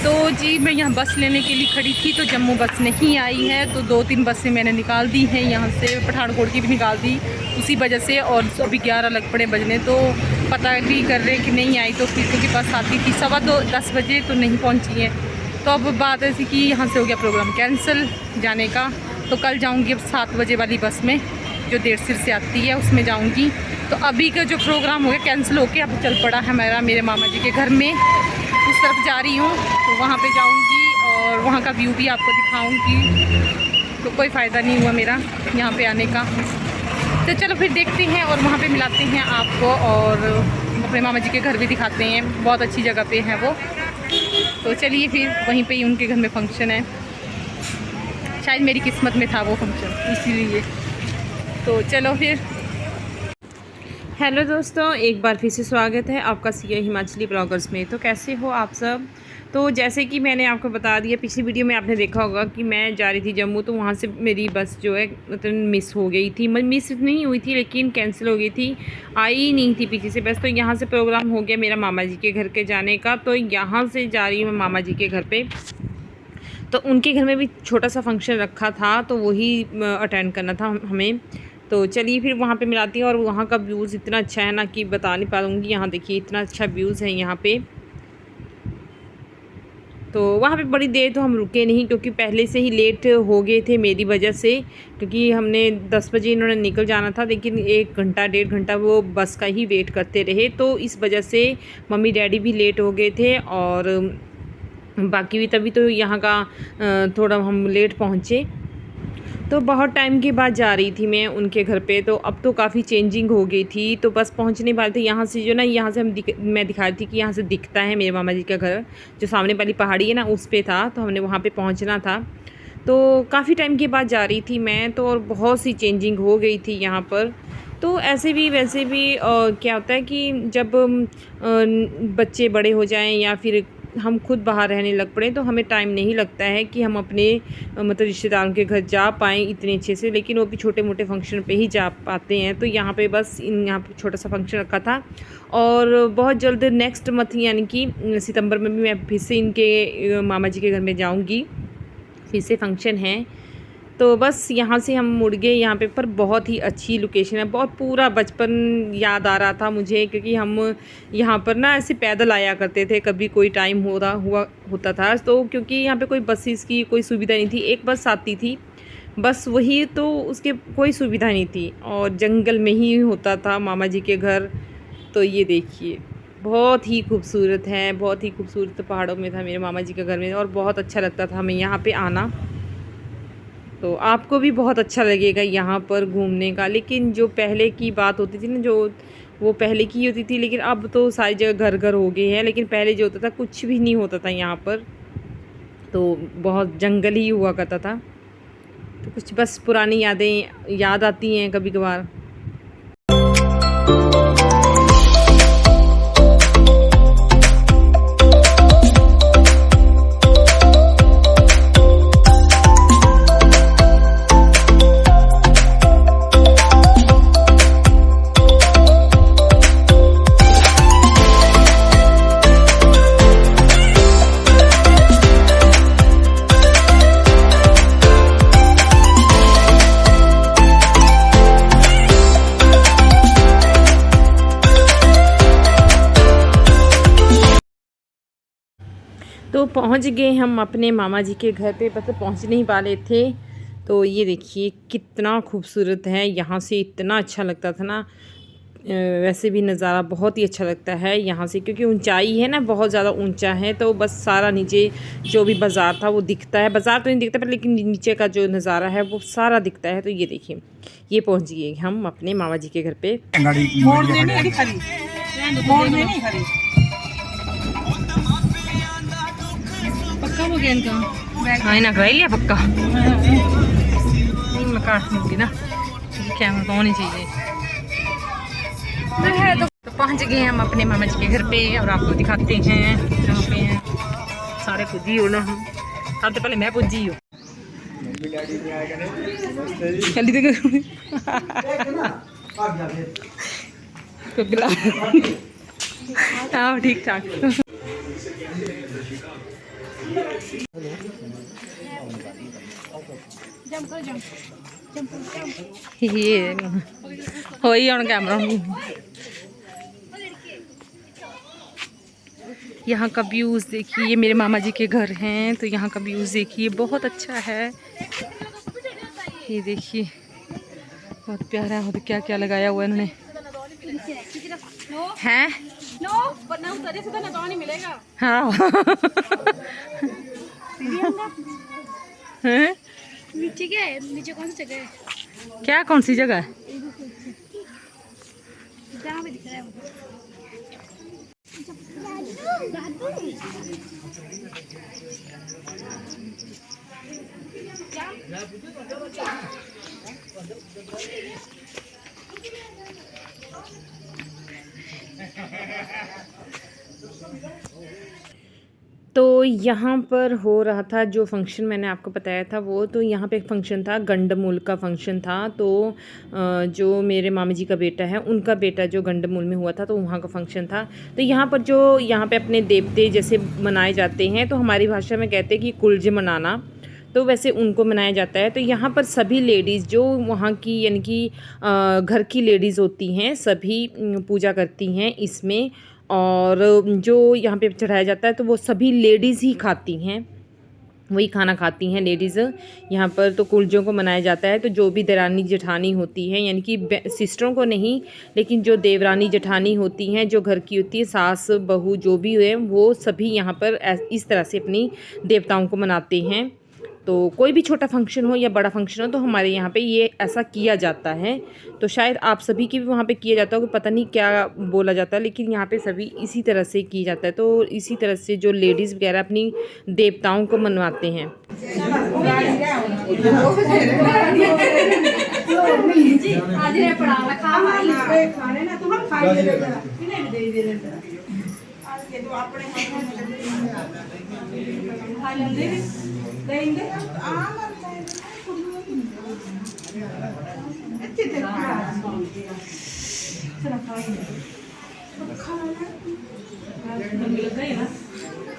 तो जी मैं यहाँ बस लेने के लिए खड़ी थी, तो जम्मू बस नहीं आई है, तो 2-3 बसें मैंने निकाल दी हैं यहाँ से, पठानकोट की भी निकाल दी उसी वजह से। और अभी 11 लग पड़े बजने, तो पता भी कर रहे कि नहीं आई, तो फिर क्योंकि बस आती थी 10 बजे तो नहीं पहुँची है। तो अब बात ऐसी कि यहाँ से हो गया प्रोग्राम कैंसिल जाने का, तो कल जाऊँगी अब 7 बजे वाली बस में जो देरसिर से आती है, उसमें जाऊँगी। तो अभी का जो प्रोग्राम हो गया कैंसिल होके अब चल पड़ा है मेरे मामा जी के घर में, उस तरफ जा रही हूँ, तो वहाँ पे जाऊँगी और वहाँ का व्यू भी आपको दिखाऊँगी। तो कोई फ़ायदा नहीं हुआ मेरा यहाँ पे आने का, तो चलो फिर देखते हैं और वहाँ पे मिलाते हैं आपको, और अपने मामा जी के घर भी दिखाते हैं, बहुत अच्छी जगह पे है वो। तो चलिए फिर वहीं पे ही उनके घर में फंक्शन है, शायद मेरी किस्मत में था वो फंक्शन इसीलिए। तो चलो फिर। हेलो दोस्तों, एक बार फिर से स्वागत है आपका सिया हिमाचली ब्लॉगर्स में। तो कैसे हो आप सब। तो जैसे कि मैंने आपको बता दिया, पिछली वीडियो में आपने देखा होगा कि मैं जा रही थी जम्मू, तो वहाँ से मेरी बस जो है मतलब मिस हो गई थी। मिस नहीं हुई थी लेकिन कैंसिल हो गई थी, आई नहीं थी पीछे से बस। तो यहाँ से प्रोग्राम हो गया मेरा मामा जी के घर के जाने का, तो यहाँ से जा रही हूँ मैं मामा जी के घर पर। तो उनके घर में भी छोटा सा फंक्शन रखा था, तो वही अटेंड करना था हमें। तो चलिए फिर वहाँ पे मिलाती हैं। और वहाँ का व्यूज़ इतना अच्छा है ना कि बता नहीं पाऊँगी। यहाँ देखिए इतना अच्छा व्यूज़ है यहाँ पे। तो वहाँ पे बड़ी देर तो हम रुके नहीं, क्योंकि पहले से ही लेट हो गए थे मेरी वजह से, क्योंकि हमने 10 बजे इन्होंने निकल जाना था, लेकिन 1 घंटा 1.5 घंटा वो बस का ही वेट करते रहे। तो इस वजह से मम्मी डैडी भी लेट हो गए थे, और बाकी भी तभी तो यहाँ का थोड़ा हम लेट पहुँचे। तो बहुत टाइम के बाद जा रही थी मैं उनके घर पे, तो अब तो काफ़ी चेंजिंग हो गई थी। तो बस पहुंचने वाले थे यहाँ से, जो ना यहाँ से मैं दिखा रही थी कि यहाँ से दिखता है मेरे मामा जी का घर, जो सामने वाली पहाड़ी है ना उस पे था, तो हमने वहाँ पे पहुँचना था। तो काफ़ी टाइम के बाद जा रही थी मैं तो, और बहुत सी चेंजिंग हो गई थी यहाँ पर। तो ऐसे भी वैसे भी क्या होता है कि जब बच्चे बड़े हो जाएँ या फिर हम खुद बाहर रहने लग पड़े, तो हमें टाइम नहीं लगता है कि हम अपने मतलब रिश्तेदारों के घर जा पाएँ इतने अच्छे से, लेकिन वो भी छोटे मोटे फंक्शन पे ही जा पाते हैं। तो यहाँ पे बस यहाँ पे छोटा सा फंक्शन रखा था, और बहुत जल्द नेक्स्ट मंथ यानी कि सितंबर में भी मैं फिर से इनके मामा जी के घर में जाऊँगी, फिर से फंक्शन है। तो बस यहाँ से हम मुड़ गए यहाँ पे। पर बहुत ही अच्छी लोकेशन है, बहुत पूरा बचपन याद आ रहा था मुझे, क्योंकि हम यहाँ पर ना ऐसे पैदल आया करते थे, कभी कोई टाइम होता था। तो क्योंकि यहाँ पे कोई बसेस की कोई सुविधा नहीं थी, एक बस आती थी बस वही, तो उसके कोई सुविधा नहीं थी, और जंगल में ही होता था मामा जी के घर। तो ये देखिए बहुत ही खूबसूरत है, बहुत ही खूबसूरत पहाड़ों में था मेरे मामा जी के घर में, और बहुत अच्छा लगता था हमें यहाँ पर आना। तो आपको भी बहुत अच्छा लगेगा यहाँ पर घूमने का। लेकिन जो पहले की बात होती थी ना, जो वो पहले की होती थी, लेकिन अब तो सारी जगह घर घर हो गए हैं। लेकिन पहले जो होता था कुछ भी नहीं होता था यहाँ पर, तो बहुत जंगल ही हुआ करता था। तो कुछ बस पुरानी यादें याद आती हैं कभी कभार। तो पहुंच गए हम अपने मामा जी के घर पे, बस पहुंचने ही वाले थे। तो ये देखिए कितना खूबसूरत है, यहाँ से इतना अच्छा लगता था ना। वैसे भी नज़ारा बहुत ही अच्छा लगता है यहाँ से, क्योंकि ऊंचाई है ना, बहुत ज़्यादा ऊंचा है। तो बस सारा नीचे जो भी बाज़ार था वो दिखता है, बाज़ार तो नहीं दिखता पर लेकिन नीचे का जो नज़ारा है वो सारा दिखता है। तो ये देखिए ये पहुँच गए हम अपने मामा जी के घर पे। पक्का हो गया इनका, हाँ इन्हें कराई लिया पक्का। नहीं मैं काट लूँगी ना, कैमरा तो होनी चाहिए। तो पहुँच गए हम अपने मामा जी के घर पे, और आपको दिखाते हैं जहाँ पे हैं सारे पुजी हो ना। हम सबसे पहले मैं पुजी हूँ हाँ ठीक ठाक। ये हो ही हम कैमरा यहाँ का व्यूज़ देखिए, ये मेरे मामा जी के घर हैं, तो यहाँ का व्यूज़ देखिए बहुत अच्छा है। ये देखिए बहुत प्यारा है। क्या क्या लगाया हुआ है इन्होंने हैं। हाँ नीचे कौन सी जगह है? क्या कौन सी जगह है? जहाँ पे दिख रहा है तो यहाँ पर हो रहा था जो फंक्शन मैंने आपको बताया था वो, तो यहाँ पे एक फंक्शन था, गंडमूल का फंक्शन था। तो जो मेरे मामा जी का बेटा है उनका बेटा जो गंडमूल में हुआ था, तो वहाँ का फंक्शन था। तो यहाँ पर जो यहाँ पे अपने देवते जैसे मनाए जाते हैं, तो हमारी भाषा में कहते हैं कि कुलज मनाना, तो वैसे उनको मनाया जाता है। तो यहाँ पर सभी लेडीज़ जो वहाँ की यानी कि घर की लेडीज़ होती हैं सभी पूजा करती हैं इसमें। और जो यहाँ पे चढ़ाया जाता है तो वो सभी लेडीज़ ही खाती हैं, वही खाना खाती हैं लेडीज़ यहाँ पर। तो कुलजों को मनाया जाता है। तो जो भी देरानी जेठानी होती हैं, यानी कि सिस्टरों को नहीं, लेकिन जो देवरानी जेठानी होती हैं, जो घर की होती है, सास बहू जो भी हुए, वो सभी यहाँ पर इस तरह से अपनी देवताओं को मनाते हैं। तो कोई भी छोटा फंक्शन हो या बड़ा फंक्शन हो, तो हमारे यहाँ पे ये ऐसा किया जाता है। तो शायद आप सभी के भी वहाँ पे किया जाता हो, पता नहीं क्या बोला जाता है, लेकिन यहाँ पे सभी इसी तरह से किया जाता है। तो इसी तरह से जो लेडीज़ वगैरह अपनी देवताओं को मनवाते हैं।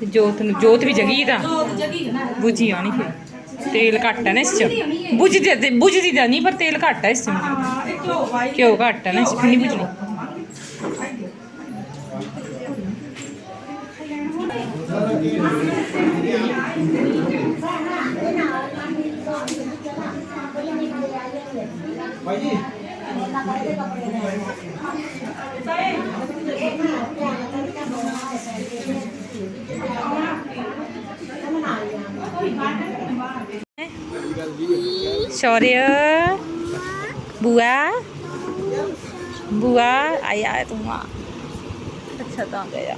जोत भी जगी था, बुझी आनी फिर तेल घट है ना इस बुझदी तो नहीं, पर तेल घट है इस घ्यो घट है ना, इस नहीं बुझनी। शौर्य बुआ बुआ आया तुम, अच्छा तो आ गया।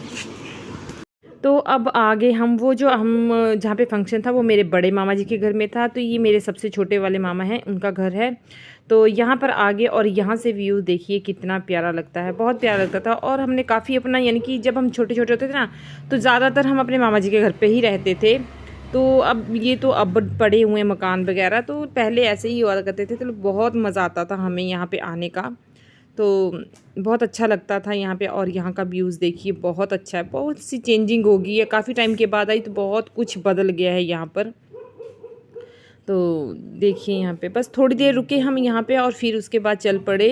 तो अब आगे हम वो जो हम जहाँ पे फंक्शन था वो मेरे बड़े मामा जी के घर में था। तो ये मेरे सबसे छोटे वाले मामा हैं, उनका घर है। तो यहाँ पर आगे और यहाँ से व्यू देखिए कितना प्यारा लगता है, बहुत प्यारा लगता था। और हमने काफ़ी अपना यानी कि जब हम छोटे छोटे होते थे ना, तो ज़्यादातर हम अपने मामा जी के घर पे ही रहते थे। तो अब ये तो अब पड़े हुए मकान वगैरह, तो पहले ऐसे ही हुआ करते थे। तो बहुत मज़ा आता था हमें यहाँ पे आने का, तो बहुत अच्छा लगता था यहाँ पे। और यहाँ का व्यूज़ देखिए बहुत अच्छा है, बहुत सी चेंजिंग हो गई है, काफ़ी टाइम के बाद आई तो बहुत कुछ बदल गया है यहाँ पर। तो देखिए यहाँ पे बस थोड़ी देर रुके हम यहाँ पे, और फिर उसके बाद चल पड़े।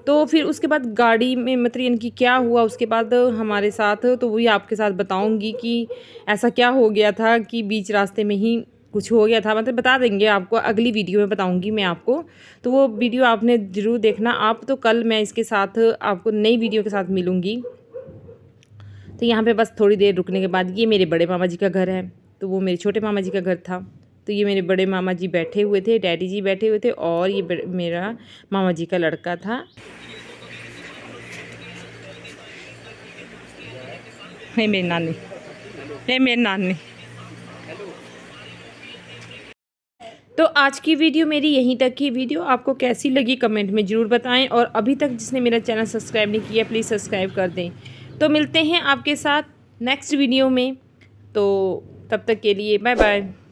तो फिर उसके बाद गाड़ी में मतलब यानी कि क्या हुआ उसके बाद हमारे साथ, तो वही आपके साथ बताऊँगी कि ऐसा क्या हो गया था कि बीच रास्ते में ही कुछ हो गया था। मतलब बता देंगे आपको, अगली वीडियो में बताऊंगी मैं आपको, तो वो वीडियो आपने ज़रूर देखना आप। तो कल मैं इसके साथ आपको नई वीडियो के साथ मिलूँगी। तो यहाँ पे बस थोड़ी देर रुकने के बाद ये मेरे बड़े मामा जी का घर है, तो वो मेरे छोटे मामा जी का घर था। तो ये मेरे बड़े मामा जी बैठे हुए थे, डैडी जी बैठे हुए थे, और ये मेरा मामा जी का लड़का था। ये मेरी नानी, ये मेरी नानी। तो आज की वीडियो मेरी यहीं तक की वीडियो आपको कैसी लगी कमेंट में ज़रूर बताएं। और अभी तक जिसने मेरा चैनल सब्सक्राइब नहीं किया प्लीज़ सब्सक्राइब कर दें। तो मिलते हैं आपके साथ नेक्स्ट वीडियो में, तो तब तक के लिए बाय बाय।